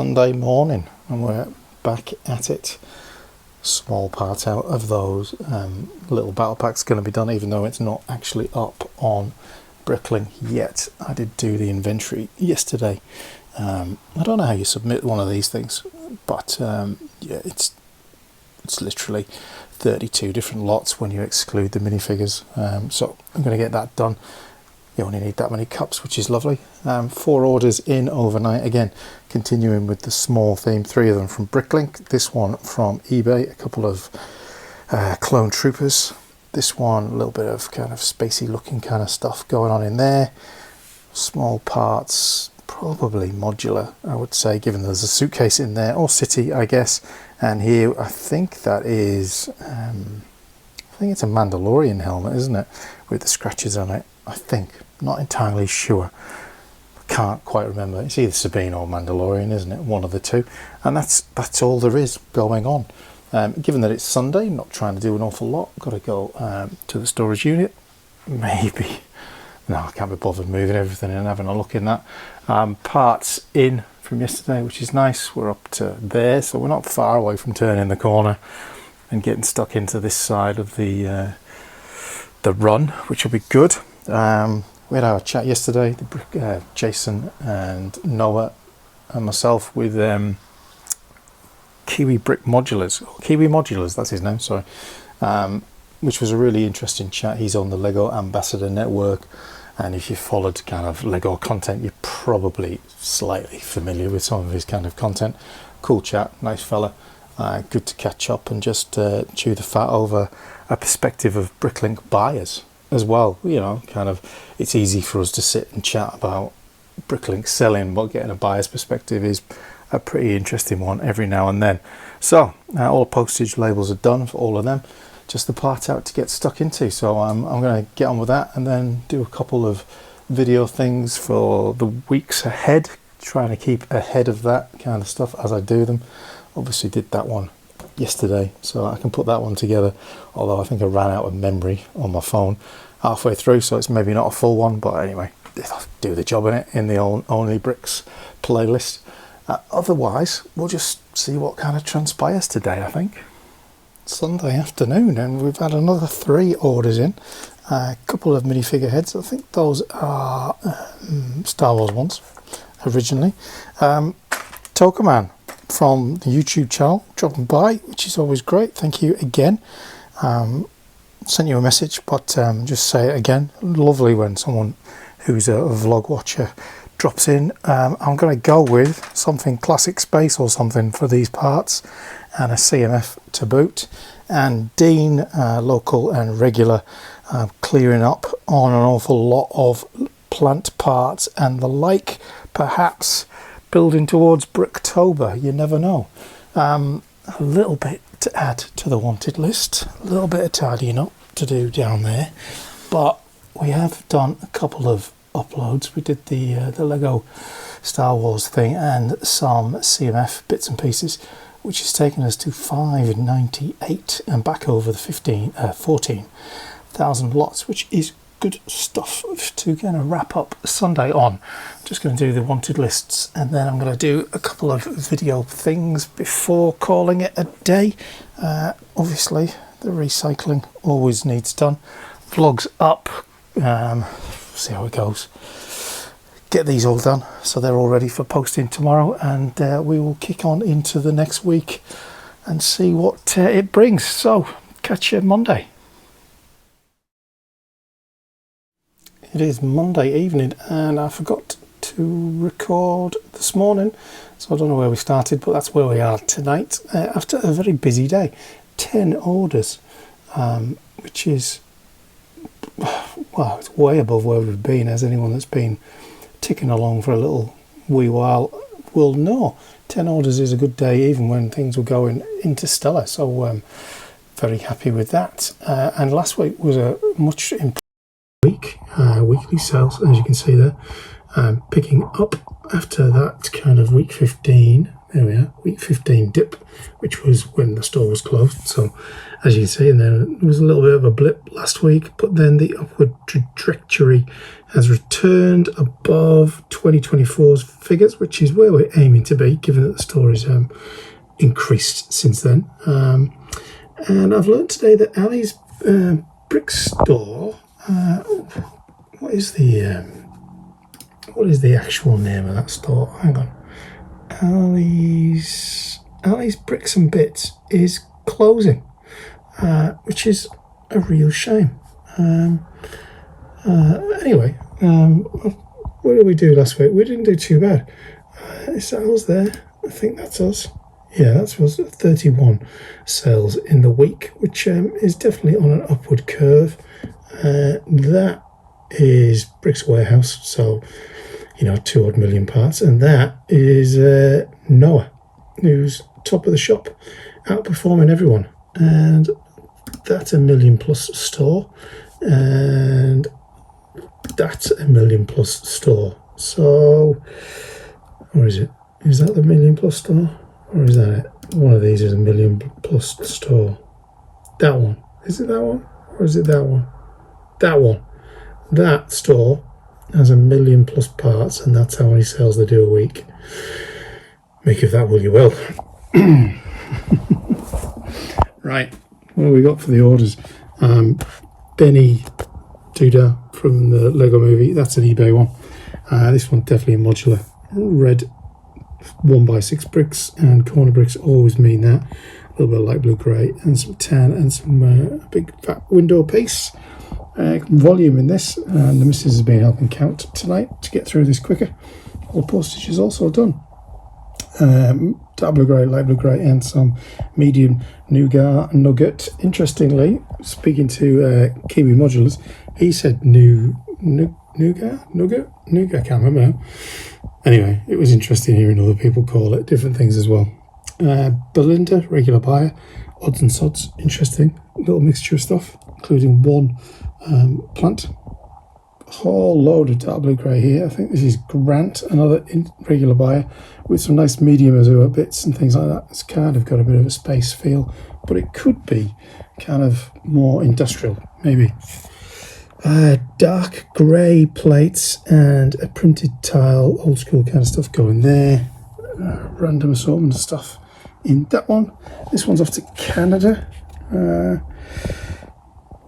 Sunday morning and we're back at it. Small part out of those little battle packs going to be done, even though it's not actually up on Bricklink yet. I did do the inventory yesterday. I don't know how you submit one of these things, but yeah, it's literally 32 different lots when you exclude the minifigures. So I'm going to get that done. You only need that many cups, which is lovely. 4 orders in overnight. Again, continuing with the small theme. 3 of them from Bricklink. This one from eBay. A couple of clone troopers. This one, a little bit of kind of spacey looking kind of stuff going on in there. Small parts, probably modular, I would say, given there's a suitcase in there, or city, I guess. And here, I think that is, I think it's a Mandalorian helmet, isn't it? With the scratches on it, I think. Not entirely sure. Can't quite remember. It's either Sabine or Mandalorian, isn't it? One of the two. And that's all there is going on. Given that it's Sunday, not trying to do an awful lot. Got to go to the storage unit. Maybe. No, I can't be bothered moving everything and having a look in that. Parts in from yesterday, which is nice. We're up to there, so we're not far away from turning the corner and getting stuck into this side of the run, which will be good. We had our chat yesterday, Jason and Noah and myself, with Kiwi Modulars, that's his name, sorry, which was a really interesting chat. He's on the Lego Ambassador Network, and if you followed kind of Lego content, you're probably slightly familiar with some of his kind of content. Cool chat, nice fella. Good to catch up and just chew the fat over a perspective of Bricklink buyers as well. You know, kind of, it's easy for us to sit and chat about Bricklink selling, but getting a buyer's perspective is a pretty interesting one every now and then. So all the postage labels are done for all of them, just the part out to get stuck into. So I'm going to get on with that and then do a couple of video things for the weeks ahead, trying to keep ahead of that kind of stuff as I do them. Obviously did that one yesterday, so I can put that one together, although I think I ran out of memory on my phone halfway through, so it's maybe not a full one, but anyway, it'll do the job in it in the Only Bricks playlist. Otherwise, we'll just see what kind of transpires today, I think. Sunday afternoon, and we've had another 3 orders in. A couple of minifigure heads. I think those are Star Wars ones, originally. Tokaman from the YouTube channel, dropping by, which is always great. Thank you again. Sent you a message, but just say it again. Lovely when someone who's a vlog watcher drops in. I'm going to go with something classic space or something for these parts, and a CMF to boot. And Dean, local and regular, clearing up on an awful lot of plant parts and the like, perhaps building towards Bricktober, you never know. A little bit to add to the wanted list, a little bit of tidying up to do down there, but we have done a couple of uploads. We did the Lego Star Wars thing and some CMF bits and pieces, which has taken us to 598 and back over the 14,000 lots, which is good stuff to kind of wrap up Sunday on. Just going to do the wanted lists, and then I'm going to do a couple of video things before calling it a day. Obviously the recycling always needs done. Vlogs up, see how it goes. Get these all done so they're all ready for posting tomorrow, and we will kick on into the next week and see what it brings. So catch you Monday. It is Monday evening, and I forgot to record this morning, so I don't know where we started, but that's where we are tonight, after a very busy day. 10 orders, which is, well, it's way above where we've been, as anyone that's been ticking along for a little wee while will know. 10 orders is a good day, even when things were going interstellar, so very happy with that. And last week was a much improved week, weekly sales, as you can see there, picking up after that kind of week 15 there we are, week 15 dip, which was when the store was closed. So as you can see, and then there was a little bit of a blip last week, but then the upward trajectory has returned above 2024's figures, which is where we're aiming to be, given that the store is increased since then. And I've learned today that Ali's brick store, what is the actual name of that store? Hang on. Ali's Bricks and Bits is closing, which is a real shame. Anyway, what did we do last week? We didn't do too bad. Is that us there? I think that's us. Yeah, that was 31 sales in the week, which is definitely on an upward curve. That is Bricks Warehouse, so 2 odd million parts, and that is Noah, who's top of the shop, outperforming everyone, and that's a million plus store, and that's a million plus store. So, or is it? Is that the million plus store, or is that it? One of these is a million plus store. That one. Is it that one, or is it that one? That one. That store has a million plus parts, and that's how many sales they do a week. Make of that what you will. Right, what have we got for the orders? Benny Duda from the Lego Movie, that's an eBay one. This one definitely a modular. Red 1x6 bricks, and corner bricks always mean that. A little bit of light blue grey, and some tan, and some big fat window piece. Volume in this, and the missus has been helping count tonight to get through this quicker. All postage is also done. Dark blue grey, light blue grey, and some medium nugget. Interestingly, speaking to Kiwi Modulars, he said nougat, I can't remember now. Anyway, it was interesting hearing other people call it different things as well. Belinda, regular buyer. Odds and sods, interesting little mixture of stuff, including one plant. A whole load of dark blue grey here. I think this is Grant, another regular buyer, with some nice medium azure bits and things like that. It's kind of got a bit of a space feel, but it could be kind of more industrial, maybe. Dark grey plates and a printed tile, old school kind of stuff going there. Random assortment of stuff in that one. This one's off to Canada.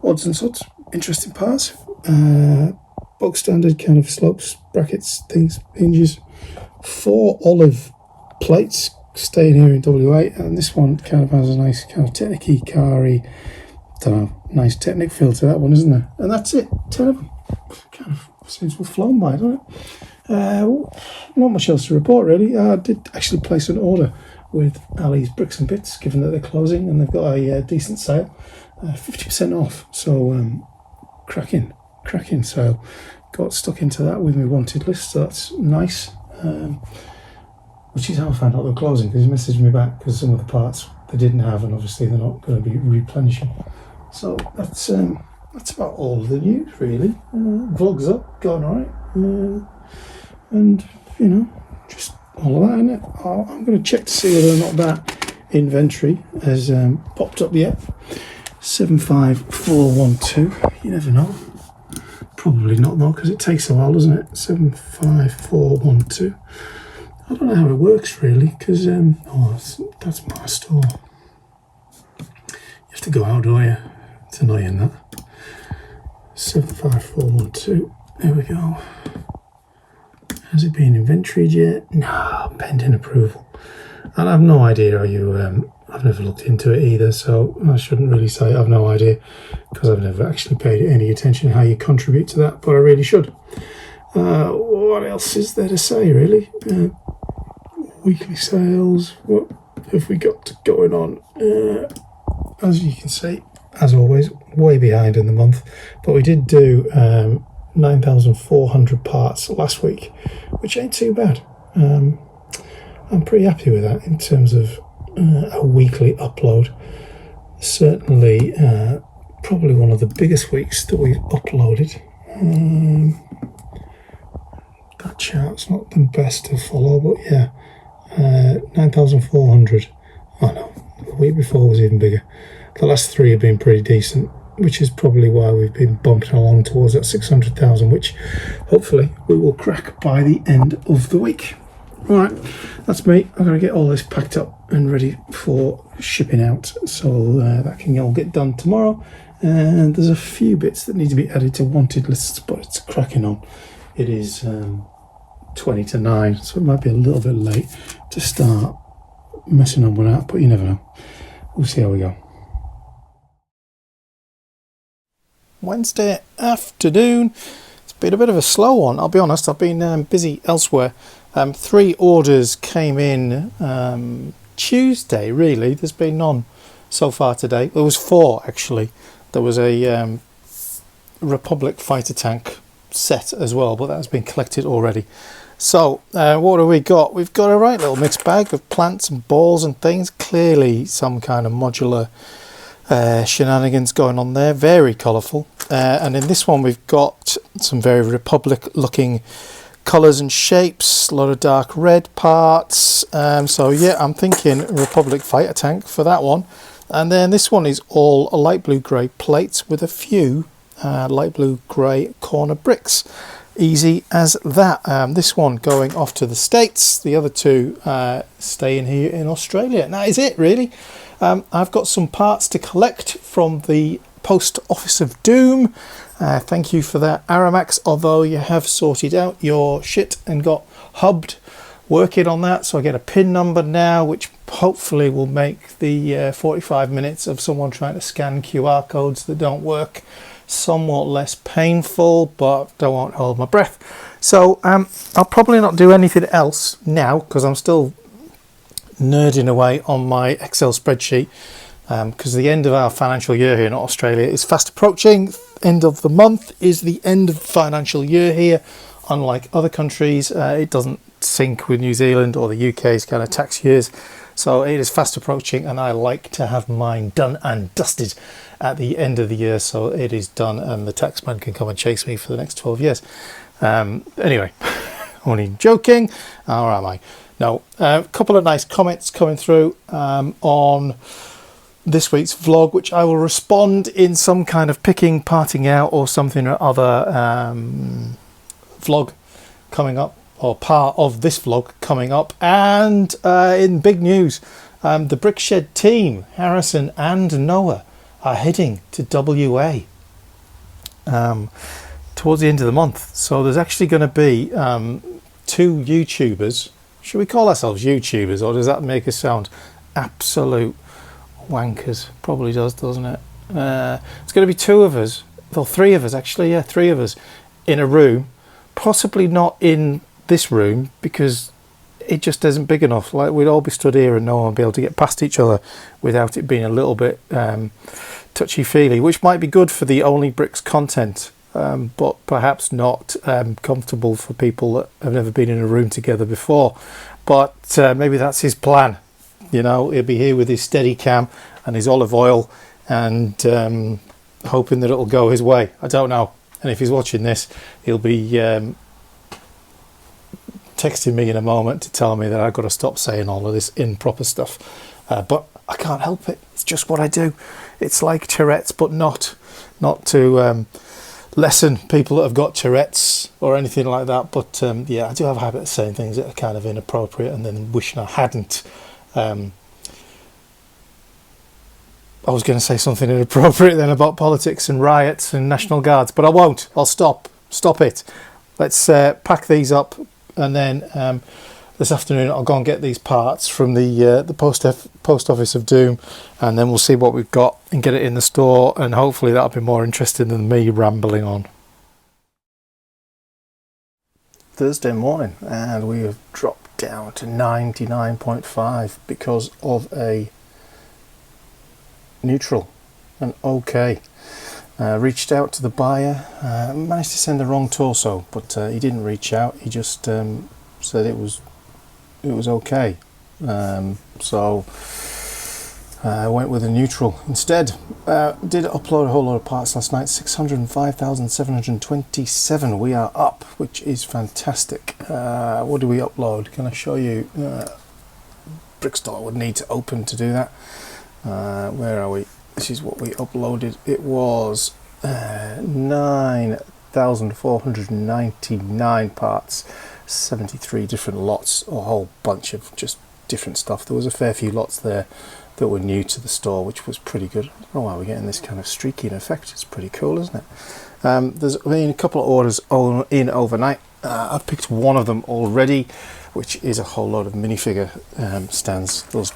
Odds and sods, interesting parts. Bog standard kind of slopes, brackets, things, hinges. 4 olive plates staying here in WA, and this one kind of has a nice kind of technic-y, car-y, don't know, nice Technic feel to that one, isn't there? And that's it, 10 of them. Kind of seems to have flown by, doesn't it? Not much else to report, really. I did actually place an order with Ali's Bricks and Bits, given that they're closing and they've got a decent sale, 50% off. So cracking sale. Got stuck into that with my wanted list, so that's nice. Which is how I found out they're closing, because he messaged me back because some of the parts they didn't have, and obviously they're not going to be replenishing. So that's about all of the news, really. Vlog's up, going alright, and just all of that, isn't it? I'm going to check to see whether or not that inventory has popped up yet. 75412. You never know. Probably not though, because it takes a while, doesn't it? 75412. I don't know how it works really, because that's my store. You have to go out, don't you? It's annoying that. 75412. There we go. Has it been inventoried yet? No, pending approval. And I've no idea how you. I've never looked into it either, so I shouldn't really say I've no idea, because I've never actually paid any attention how you contribute to that, but I really should. What else is there to say, really? Weekly sales, what have we got going on? As you can see, as always, way behind in the month, but we did do 9,400 parts last week, which ain't too bad. I'm pretty happy with that in terms of a weekly upload. Certainly probably one of the biggest weeks that we've uploaded. That chart's not the best to follow, but yeah, 9,400. Oh no, the week before was even bigger. The last three have been pretty decent, which is probably why we've been bumping along towards that 600,000, which hopefully we will crack by the end of the week. Right, that's me. I'm going to get all this packed up and ready for shipping out, so that can all get done tomorrow. And there's a few bits that need to be added to wanted lists, but it's cracking on. It is 20 to 9, so it might be a little bit late to start messing on with that, but you never know. We'll see how we go. Wednesday afternoon. It's been a bit of a slow one, I'll be honest. I've been busy elsewhere. 3 orders came in Tuesday, really. There's been none so far today. There was 4, actually. There was a Republic fighter tank set as well, but that has been collected already. So what have we got? We've got a right little mixed bag of plants and balls and things. Clearly some kind of modular shenanigans going on there. Very colourful. And in this one we've got some very Republic looking colours and shapes, a lot of dark red parts. So yeah, I'm thinking Republic fighter tank for that one. And then this one is all a light blue grey plates with a few light blue grey corner bricks. Easy as that. This one going off to the States, the other 2 staying here in Australia. And that is it, really. I've got some parts to collect from the Post Office of Doom. Thank you for that, Aramax, although you have sorted out your shit and got hubbed working on that, so I get a pin number now, which hopefully will make the 45 minutes of someone trying to scan QR codes that don't work somewhat less painful, but I won't hold my breath. So I'll probably not do anything else now, because I'm still nerding away on my Excel spreadsheet, because the end of our financial year here in Australia is fast approaching. End of the month is the end of the financial year here. Unlike other countries, it doesn't sync with New Zealand or the UK's kind of tax years, so it is fast approaching, and I like to have mine done and dusted at the end of the year, so it is done and the taxman can come and chase me for the next 12 years. Anyway, only joking, or am I? No. A couple of nice comments coming through on this week's vlog, which I will respond in some kind of picking, parting out or something or other vlog coming up, or part of this vlog coming up. And in big news, the Brickshed team, Harrison and Noah, are heading to WA towards the end of the month. So there's actually going to be 2 YouTubers. Should we call ourselves YouTubers, or does that make us sound absolute wankers? Probably does, doesn't it? It's going to be 2 of us, well, 3 of us actually, yeah, 3 of us in a room, possibly not in this room because it just isn't big enough. Like, we'd all be stood here and no one would be able to get past each other without it being a little bit touchy-feely, which might be good for the Only Bricks content, but perhaps not comfortable for people that have never been in a room together before. But maybe that's his plan. You know, he'll be here with his Steadicam and his olive oil and hoping that it'll go his way. I don't know. And if he's watching this, he'll be texting me in a moment to tell me that I've got to stop saying all of this improper stuff. But I can't help it. It's just what I do. It's like Tourette's, but not to lessen people that have got Tourette's or anything like that. But yeah, I do have a habit of saying things that are kind of inappropriate and then wishing I hadn't. I was going to say something inappropriate then about politics and riots and National Guards, but I won't. I'll stop it. Let's pack these up, and then this afternoon I'll go and get these parts from the Post Office of Doom, and then we'll see what we've got and get it in the store, and hopefully that'll be more interesting than me rambling on. Thursday morning, and we have dropped down to 99.5 because of a neutral and okay. Reached out to the buyer, managed to send the wrong torso, but he didn't reach out. He just said it was okay. So I went with a neutral instead. Did upload a whole lot of parts last night. 605,727. We are up, which is fantastic. What do we upload? Can I show you? brick store would need to open to do that. Where are we? This is what we uploaded. It was 9,499 parts, 73 different lots, a whole bunch of just different stuff. There was a fair few lots there that were new to the store, which was pretty good. I don't know why we're getting this kind of streaking effect. It's pretty cool, isn't it? There's been a couple of orders in overnight. I've picked one of them already, which is a whole load of minifigure stands, those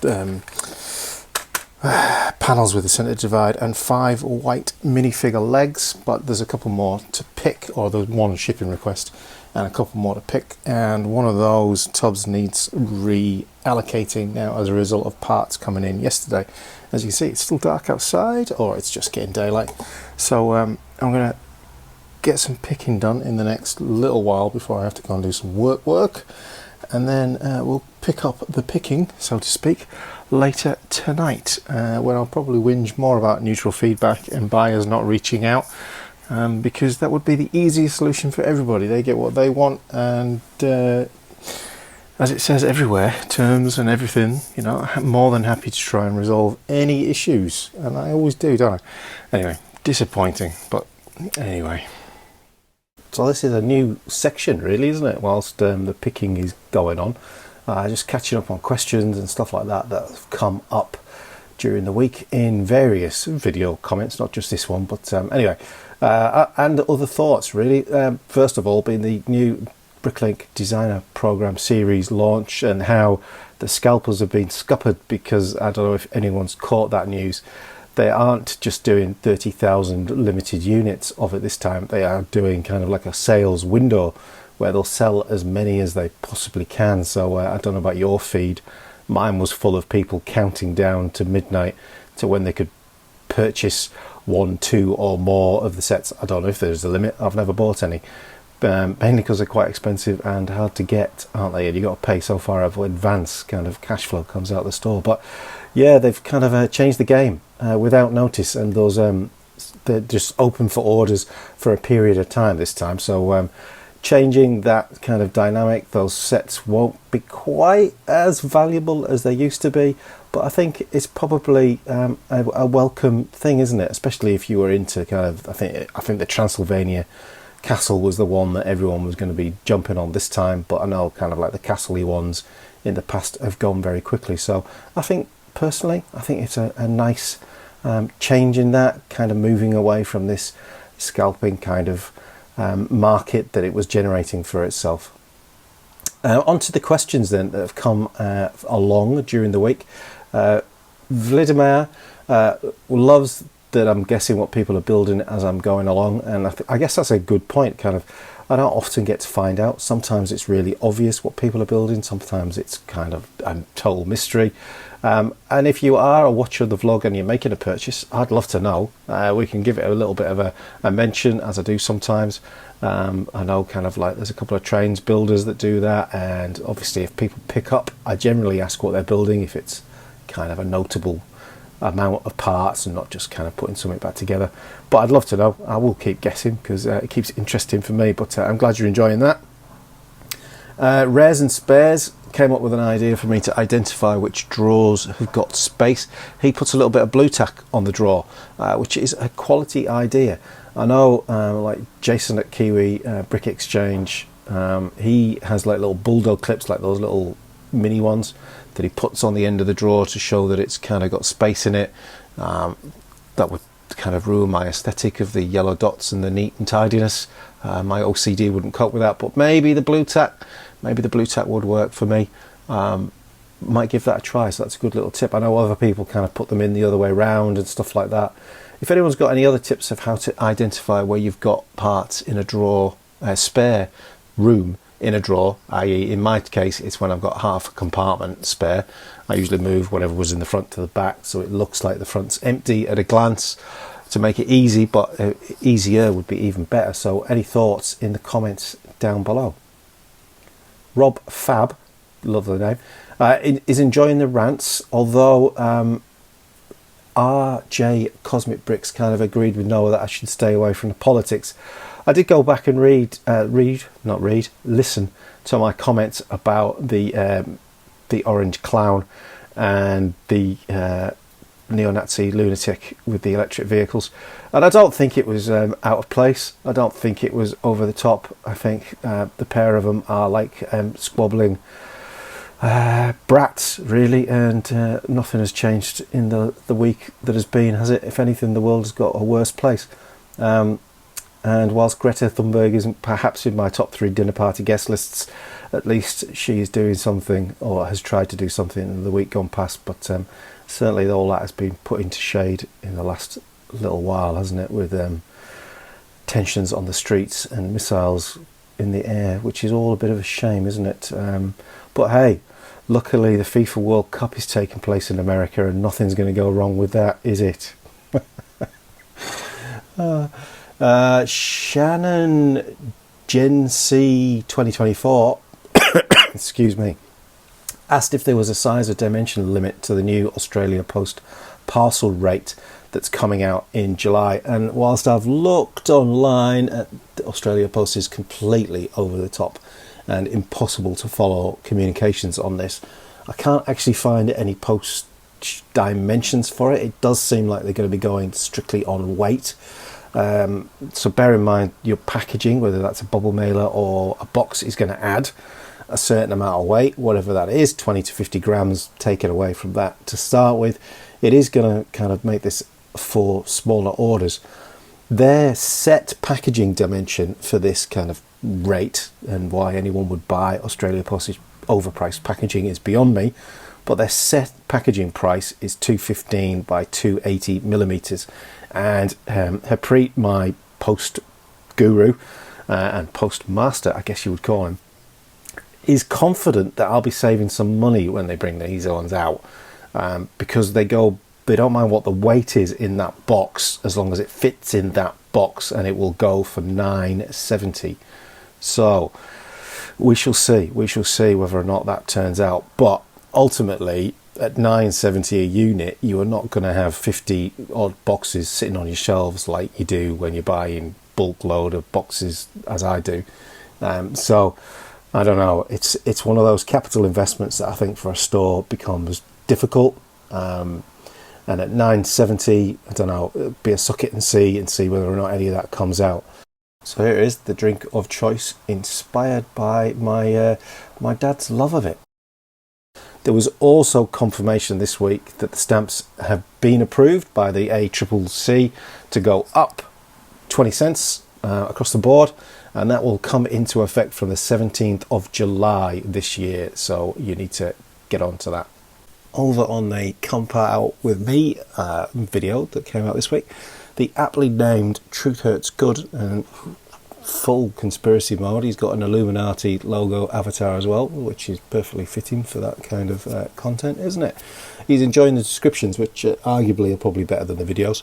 panels with the centre divide, and 5 white minifigure legs, but there's a couple more to pick, or there's one shipping request and a couple more to pick, and one of those tubs needs reallocating now as a result of parts coming in yesterday. As you can see, it's still dark outside, or it's just getting daylight, so I'm going to get some picking done in the next little while before I have to go and do some work, and then we'll pick up the picking, so to speak, later tonight, when I'll probably whinge more about neutral feedback and buyers not reaching out, because that would be the easiest solution for everybody. They get what they want, and as it says everywhere, terms and everything, you know, I'm more than happy to try and resolve any issues, and I always do, don't I? Anyway, disappointing, but anyway. So this is a new section, really, isn't it? Whilst the picking is going on, just catching up on questions and stuff like that that have come up during the week in various video comments, not just this one, but anyway, and other thoughts, really. First of all, being the new Bricklink Designer Program Series launch, and how the scalpers have been scuppered, because I don't know if anyone's caught that news. They aren't just doing 30,000 limited units of it this time. They are doing kind of like a sales window where they'll sell as many as they possibly can. So I don't know about your feed. Mine was full of people counting down to midnight to when they could purchase 1, 2 or more of the sets. I don't know if there's a limit. I've never bought any. Mainly because they're quite expensive and hard to get, aren't they? And you've got to pay so far of advance kind of cash flow comes out of the store. But yeah, they've kind of changed the game without notice, and those they're just open for orders for a period of time this time. So changing that kind of dynamic, those sets won't be quite as valuable as they used to be, but I think it's probably a welcome thing, isn't it? Especially if you were into kind of, I think the Transylvania Castle was the one that everyone was going to be jumping on this time, but I know kind of like the castle-y ones in the past have gone very quickly. So I think personally, I think it's a nice change in that, kind of moving away from this scalping kind of market that it was generating for itself. Onto the questions then that have come along during the week. Vladimir loves that I'm guessing what people are building as I'm going along, and I guess that's a good point. Kind of, I don't often get to find out. Sometimes it's really obvious what people are building, sometimes it's kind of a total mystery. And if you are a watcher of the vlog and you're making a purchase, I'd love to know. We can give it a little bit of a mention, as I do sometimes. I know kind of like there's a couple of trains builders that do that, and obviously if people pick up, I generally ask what they're building, if it's kind of a notable amount of parts and not just kind of putting something back together. But I'd love to know. I will keep guessing because it keeps it interesting for me, but I'm glad you're enjoying that. Rares and Spares came up with an idea for me to identify which drawers have got space. He puts a little bit of blue tack on the drawer, which is a quality idea. I know like Jason at Kiwi Brick Exchange, he has like little bulldog clips, like those little mini ones that he puts on the end of the drawer to show that it's kind of got space in it. That would kind of ruin my aesthetic of the yellow dots and the neat and tidiness. My OCD wouldn't cope with that, but maybe the blue tack would work for me. Might give that a try, so that's a good little tip. I know other people kind of put them in the other way round and stuff like that. If anyone's got any other tips of how to identify where you've got parts in a drawer, spare room in a drawer, i.e. in my case it's when I've got half a compartment spare, I usually move whatever was in the front to the back so it looks like the front's empty at a glance to make it easy, but easier would be even better. So any thoughts in the comments down below. Rob Fab, lovely name, is enjoying the rants, although RJ Cosmic Bricks kind of agreed with Noah that I should stay away from the politics. I did go back and listen to my comments about the orange clown, and the neo-Nazi lunatic with the electric vehicles. And I don't think it was out of place. I don't think it was over the top. I think the pair of them are like squabbling brats, really, and nothing has changed in the week that has been, has it? If anything, the world has got a worse place. And whilst Greta Thunberg isn't perhaps in my top 3 dinner party guest lists, at least she is doing something, or has tried to do something in the week gone past. But certainly all that has been put into shade in the last little while, hasn't it, with tensions on the streets and missiles in the air, which is all a bit of a shame, isn't it? But hey, luckily the FIFA World Cup is taking place in America, and nothing's going to go wrong with that, is it? Shannon Gen C 2024 excuse me, asked if there was a size or dimension limit to the new Australia Post parcel rate that's coming out in July. And whilst I've looked online, the Australia Post is completely over the top and impossible to follow communications on this. I can't actually find any post dimensions for it. It does seem like they're going to be going strictly on weight. So bear in mind your packaging, whether that's a bubble mailer or a box, is going to add a certain amount of weight, whatever that is, 20 to 50 grams taken away from that to start with. It is going to kind of make this for smaller orders. Their set packaging dimension for this kind of rate, and why anyone would buy Australia Post's overpriced packaging, is beyond me, but their set packaging price is 215 by 280 millimeters. And Harpreet, my post guru and postmaster, I guess you would call him, is confident that I'll be saving some money when they bring these ones out, because they don't mind what the weight is in that box, as long as it fits in that box, and it will go for $9.70. So we shall see whether or not that turns out. But ultimately, at $9.70 a unit, you are not going to have 50 odd boxes sitting on your shelves like you do when you're buying bulk load of boxes, as I do. So I don't know. It's one of those capital investments that I think for a store becomes difficult. And at $9.70, I don't know, it'll be a suck it and see whether or not any of that comes out. So here is the drink of choice, inspired by my dad's love of it. There was also confirmation this week that the stamps have been approved by the ACCC to go up 20 cents across the board, and that will come into effect from the 17th of July this year. So you need to get on to that. Over on the Camp Out With Me video that came out this week, the aptly named Truth Hurts Good, and full conspiracy mode. He's got an Illuminati logo avatar as well, which is perfectly fitting for that kind of content, isn't it? He's enjoying the descriptions, which arguably are probably better than the videos.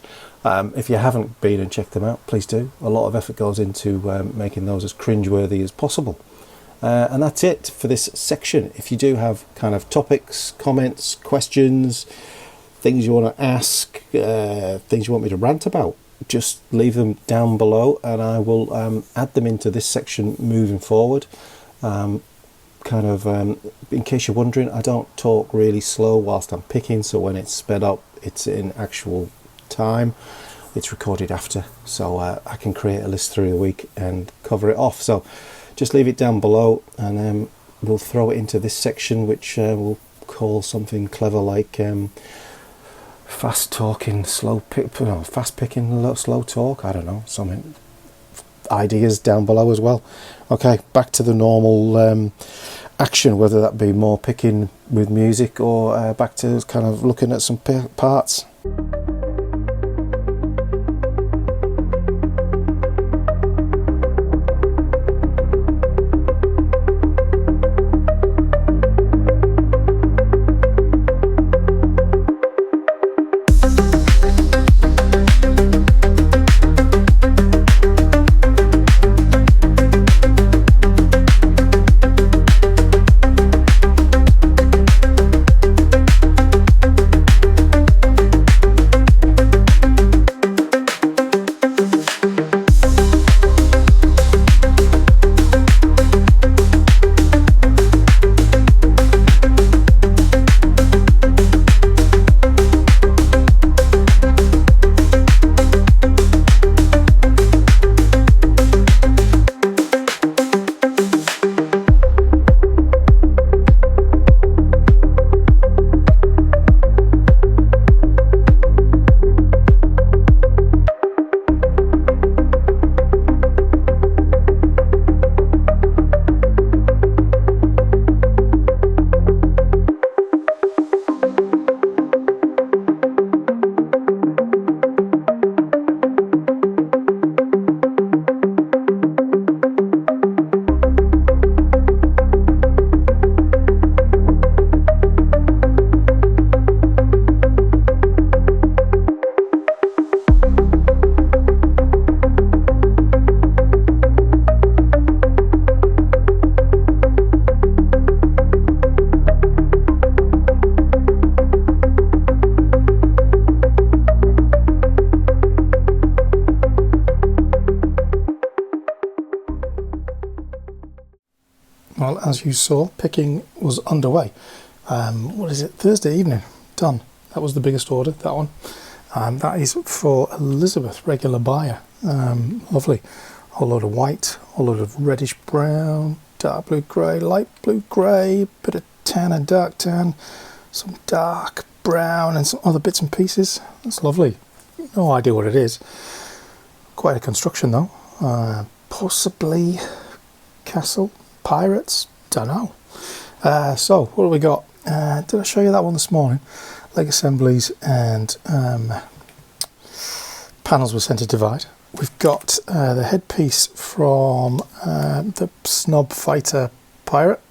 If you haven't been and checked them out, please do. A lot of effort goes into making those as cringeworthy as possible. And that's it for this section. If you do have kind of topics, comments, questions, things you want to ask, things you want me to rant about, just leave them down below, and I will add them into this section moving forward. In case you're wondering, I don't talk really slow whilst I'm picking, so when it's sped up, it's in actual time. It's recorded after, so I can create a list through the week and cover it off. So just leave it down below, and we'll throw it into this section, which we'll call something clever like fast talking, fast picking, slow talk. I don't know, something. Ideas down below as well. Okay, back to the normal action, whether that be more picking with music or back to kind of looking at some parts. Well, as you saw, picking was underway. What is it? Thursday evening. Done. That was the biggest order, that one. That is for Elizabeth, regular buyer. Lovely. A whole load of white, a whole load of reddish brown, dark blue grey, light blue grey, bit of tan and dark tan, some dark brown and some other bits and pieces. That's lovely. No idea what it is. Quite a construction though. Possibly castle, pirates, don't know. So what do we got? Did I show you that one this morning? Leg assemblies and panels with centre divide. We've got the headpiece from the Snob Fighter Pirate.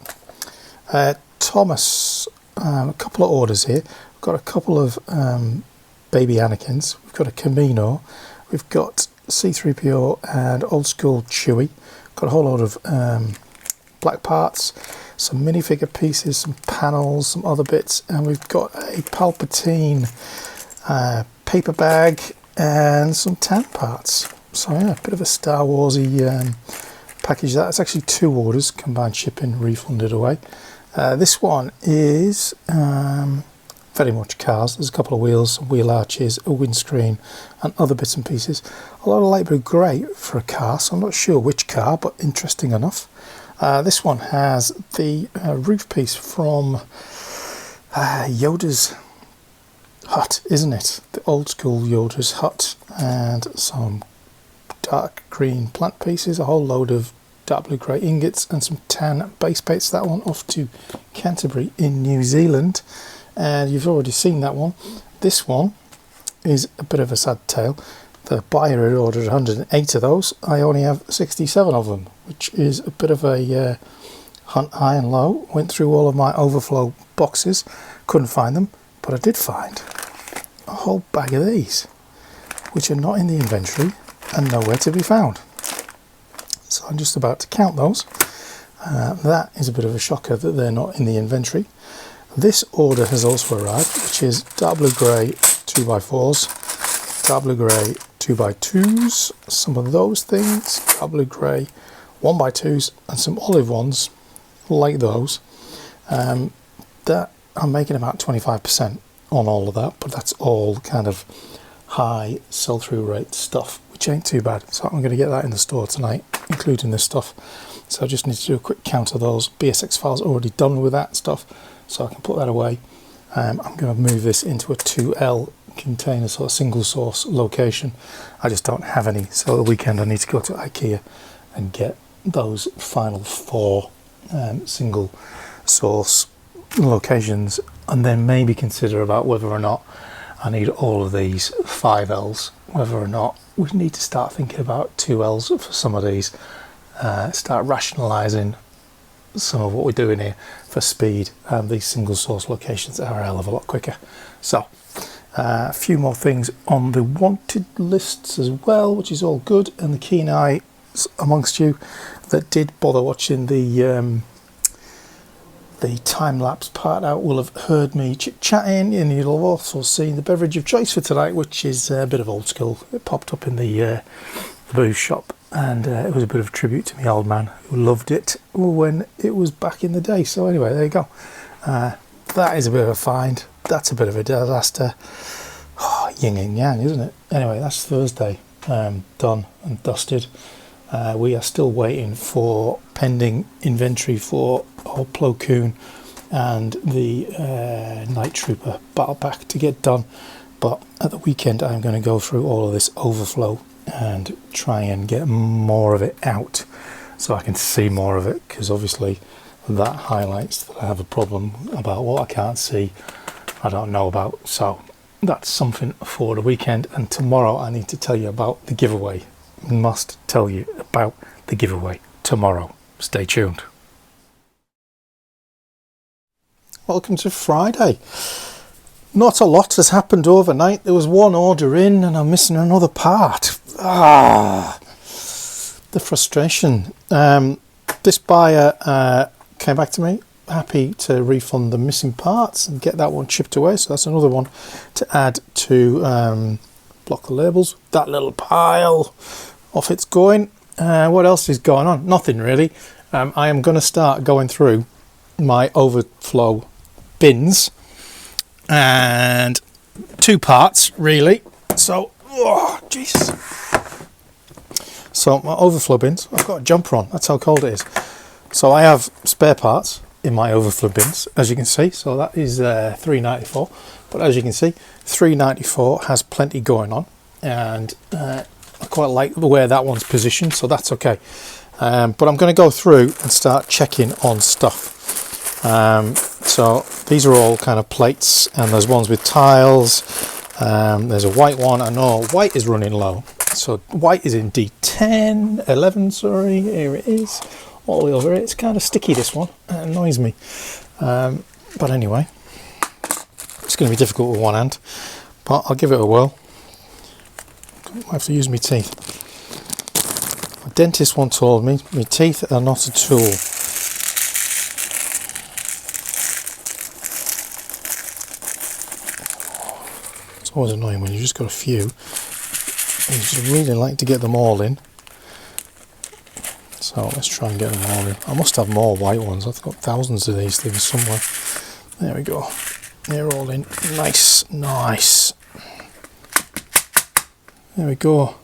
Thomas, a couple of orders here. We've got a couple of baby Anakins. We've got a Camino. We've got C3PO and old school Chewie. Got a whole load of black parts, some minifigure pieces, some panels, some other bits, and we've got a Palpatine paper bag and some tan parts. So yeah, a bit of a Star Warsy package. That's actually 2 orders, combined shipping, refunded away. This one is very much cars. There's a couple of wheels, some wheel arches, a windscreen and other bits and pieces. A lot of light blue grey for a car, so I'm not sure which car, but interesting enough. This one has the roof piece from Yoda's hut, isn't it? The old school Yoda's hut, and some dark green plant pieces, a whole load of dark blue grey ingots and some tan base plates. That one off to Canterbury in New Zealand, and you've already seen that one. This one is a bit of a sad tale. The buyer had ordered 108 of those. I only have 67 of them, which is a bit of a hunt high and low. Went through all of my overflow boxes, couldn't find them, but I did find a whole bag of these, which are not in the inventory and nowhere to be found. So I'm just about to count those. That is a bit of a shocker that they're not in the inventory. This order has also arrived, which is dark blue grey 2x4s, dark blue grey 2x2s, some of those things, dark blue grey 1x2s, and some olive ones like those. That I'm making about 25% on all of that, but that's all kind of high sell-through rate stuff, which ain't too bad. So I'm going to get that in the store tonight, including this stuff. So I just need to do a quick count of those. BSX files already done with that stuff, so I can put that away. I'm going to move this into a 2L container, so a single source location. I just don't have any, so at the weekend I need to go to IKEA and get those final 4 single source locations, and then maybe consider about whether or not I need all of these 5Ls, whether or not we need to start thinking about 2Ls for some of these, start rationalising some of what we're doing here for speed, and these single source locations are a hell of a lot quicker. So a few more things on the wanted lists as well, which is all good, and the keen eye amongst you that did bother watching the time-lapse part out will have heard me chit-chatting, and you'll have also seen the beverage of choice for tonight, which is a bit of old school. It popped up in the booze shop, and it was a bit of a tribute to my old man who loved it when it was back in the day. So anyway, there you go. That is a bit of a find. That's a bit of a disaster. Oh, yin and yang, isn't it? Anyway, that's Thursday, done and dusted. We are still waiting for pending inventory for old Plo Koon and the Night Trooper battle pack to get done, but at the weekend I'm going to go through all of this overflow and try and get more of it out so I can see more of it, because obviously that highlights that I have a problem about what I can't see, I don't know about. So that's something for the weekend, and tomorrow I need to tell you about the giveaway. Must tell you about the giveaway tomorrow. Stay tuned. Welcome to Friday. Not a lot has happened overnight. There was one order in and I'm missing another part. The frustration. This buyer came back to me, happy to refund the missing parts and get that one chipped away. So that's another one to add to block the labels. That little pile, off it's going. What else is going on? Nothing really. I am going to start going through my overflow bins, and two parts really. So, oh Jesus. So my overflow bins, I've got a jumper on, that's how cold it is. So I have spare parts in my overflow bins, as you can see. So that is $3.94, but as you can see, $3.94 has plenty going on, and I quite like the way that one's positioned, so that's okay. But I'm going to go through and start checking on stuff. So these are all kind of plates, and there's ones with tiles. There's a white one. I know white is running low, so white is in D10, 11, sorry, here it is, all the way over it. It's kind of sticky, this one, it annoys me. But anyway, it's going to be difficult with one hand, but I'll give it a whirl. I have to use my teeth. My dentist once told me, my teeth are not a tool. It's always annoying when you just got a few. You just really like to get them all in. So let's try and get them all in. I must have more white ones. I've got thousands of these things somewhere. There we go. They're all in. Nice, nice. There we go.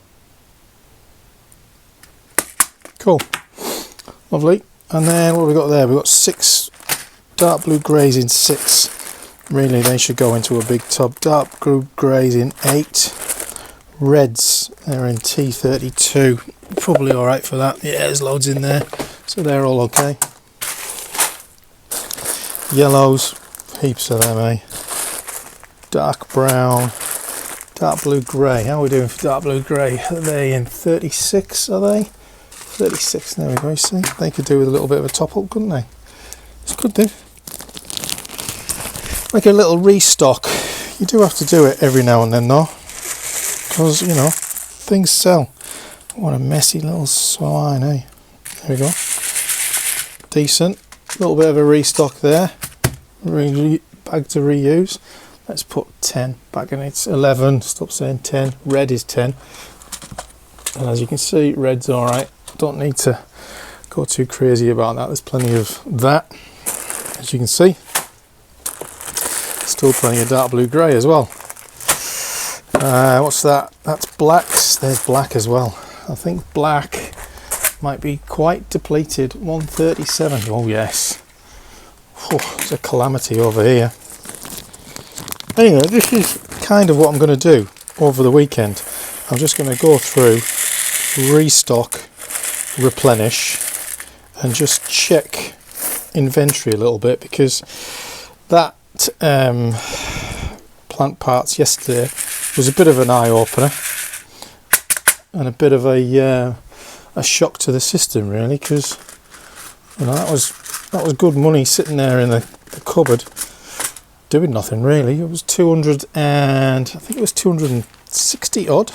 Cool. Lovely. And then what have we got there? We've got 6 dark blue greys in 6. Really, they should go into a big tub. Dark blue greys in 8. Reds, they're in T32. Probably alright for that. Yeah, there's loads in there. So they're all okay. Yellows, heaps of them, eh? Dark brown. Dark blue grey. How are we doing for dark blue grey? Are they in 36, are they? 36, there we go, see? They could do with a little bit of a top up, couldn't they? This could do. Like a little restock. You do have to do it every now and then though. Because, you know, things sell. What a messy little swine, eh? There we go. Decent. A little bit of a restock there. Bag to reuse. Let's put 10 back in. It's 11. Stop saying 10. Red is 10. And as you can see, red's alright. Don't need to go too crazy about that. There's plenty of that. As you can see. Still plenty of dark blue grey as well. What's that? That's blacks. There's black as well. I think black might be quite depleted. 137. Oh yes. It's a calamity over here. Anyway, this is kind of what I'm going to do over the weekend. I'm just going to go through, restock, replenish, and just check inventory a little bit, because that plant parts yesterday was a bit of an eye-opener and a bit of a shock to the system, really, because you know that was good money sitting there in the cupboard doing nothing really. It was 200 and I think it was 260 odd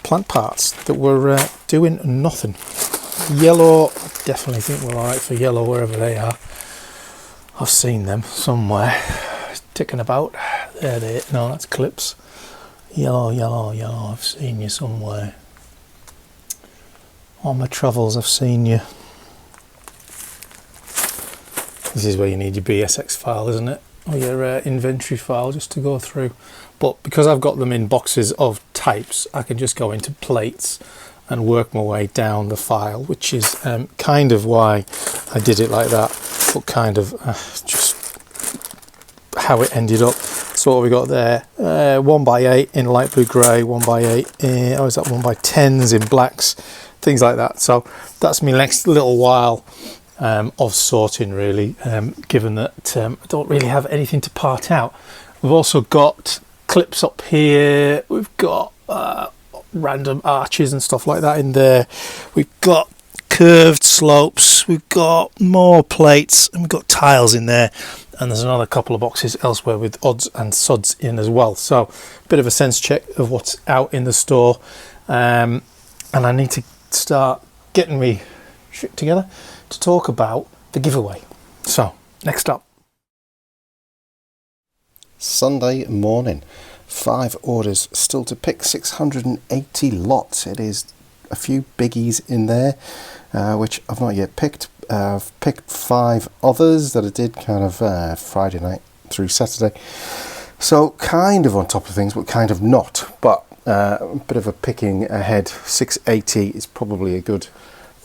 plant parts that were doing nothing. Yellow, I definitely think we're alright for yellow wherever they are. I've seen them somewhere ticking about. There they, no, that's clips. Yellow, yellow, yellow, I've seen you somewhere. On my travels I've seen you. This is where you need your BSX file, isn't it? Or your inventory file just to go through. But because I've got them in boxes of types, I can just go into plates and work my way down the file, which is kind of why I did it like that, but kind of just how it ended up. So what we got there, 1x8 in light blue grey, 1x8, oh, is that 1x10s in blacks, things like that. So that's my next little while of sorting, really, given that I don't really have anything to part out. We've also got clips up here, we've got random arches and stuff like that in there, we've got curved slopes, we've got more plates, and we've got tiles in there, and there's another couple of boxes elsewhere with odds and sods in as well. So a bit of a sense check of what's out in the store, and I need to start getting me shit together to talk about the giveaway. So next up, Sunday morning, 5 orders still to pick, 680 lots. It is a few biggies in there, which I've not yet picked. I've picked 5 others that I did kind of Friday night through Saturday. So kind of on top of things, but kind of not. But a bit of a picking ahead. 680 is probably a good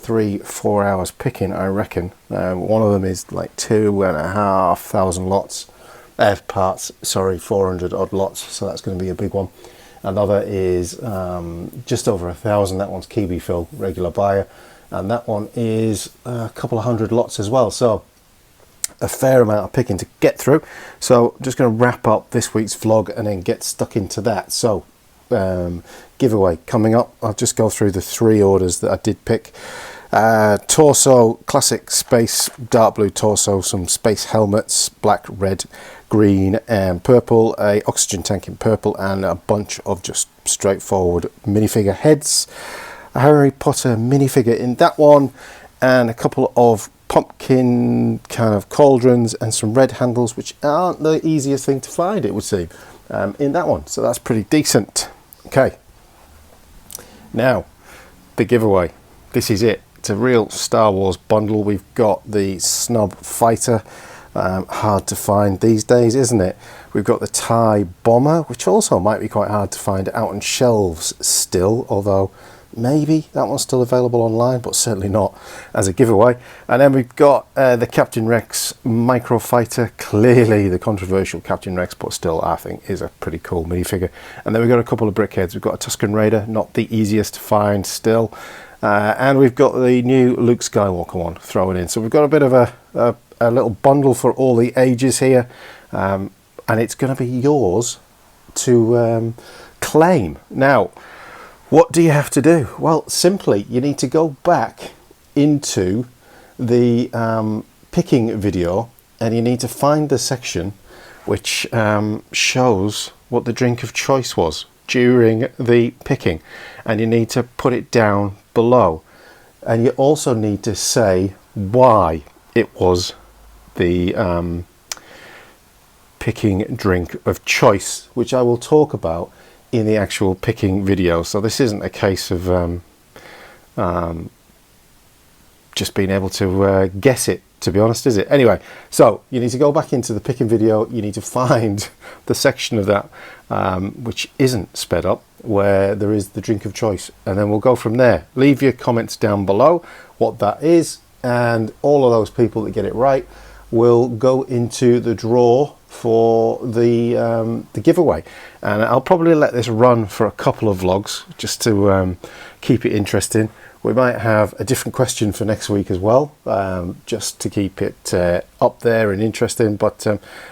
3-4 hours picking, I reckon. One of them is like 2,500 lots. Parts, sorry, 400 odd lots, so that's going to be a big one. Another is just over 1,000. That one's Kiwi Fill, regular buyer, and that one is a couple of hundred lots as well. So a fair amount of picking to get through. So I'm just going to wrap up this week's vlog and then get stuck into that. So giveaway coming up. I'll just go through the 3 orders that I did pick. Torso, classic space dark blue torso, some space helmets, black, red, green and purple, a oxygen tank in purple, and a bunch of just straightforward minifigure heads. A Harry Potter minifigure in that one, and a couple of pumpkin kind of cauldrons and some red handles, which aren't the easiest thing to find, it would seem, in that one. So that's pretty decent. Okay, now the giveaway. This is it. It's a real Star Wars bundle. We've got the Snub Fighter, hard to find these days, isn't it? We've got the TIE Bomber, which also might be quite hard to find out on shelves still, although maybe that one's still available online, but certainly not as a giveaway. And then we've got the Captain Rex Microfighter, clearly the controversial Captain Rex, but still I think is a pretty cool minifigure. And then we've got a couple of brickheads. We've got a Tusken Raider, not the easiest to find still. And we've got the new Luke Skywalker one thrown in. So we've got a bit of a little bundle for all the ages here. And it's going to be yours to claim. Now, what do you have to do? Well, simply, you need to go back into the picking video, and you need to find the section which shows what the drink of choice was during the picking, and you need to put it down below, and you also need to say why it was the picking drink of choice, which I will talk about in the actual picking video. So this isn't a case of just being able to guess it, to be honest, is it? Anyway, so you need to go back into the picking video. You need to find the section of that which isn't sped up, where there is the drink of choice, and then we'll go from there. Leave your comments down below what that is, and all of those people that get it right will go into the draw for the giveaway. And I'll probably let this run for a couple of vlogs just to keep it interesting. We might have a different question for next week as well, just to keep it up there and interesting. But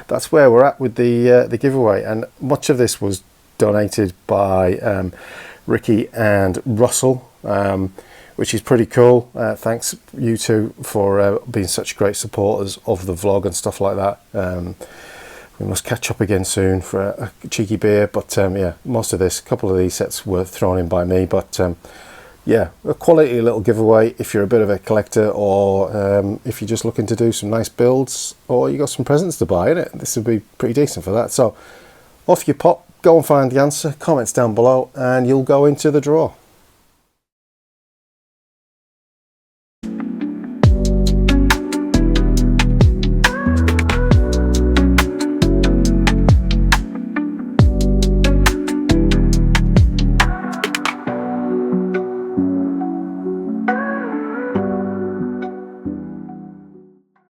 that's where we're at with the giveaway. And much of this was donated by Rickie and Russel, which is pretty cool. Thanks you two for being such great supporters of the vlog and stuff like that. We must catch up again soon for a cheeky beer. But yeah, most of this, a couple of these sets were thrown in by me. But yeah, a quality little giveaway if you're a bit of a collector, or if you're just looking to do some nice builds, or you got some presents to buy in it. This would be pretty decent for that. So off you pop, go and find the answer, comments down below, and you'll go into the draw.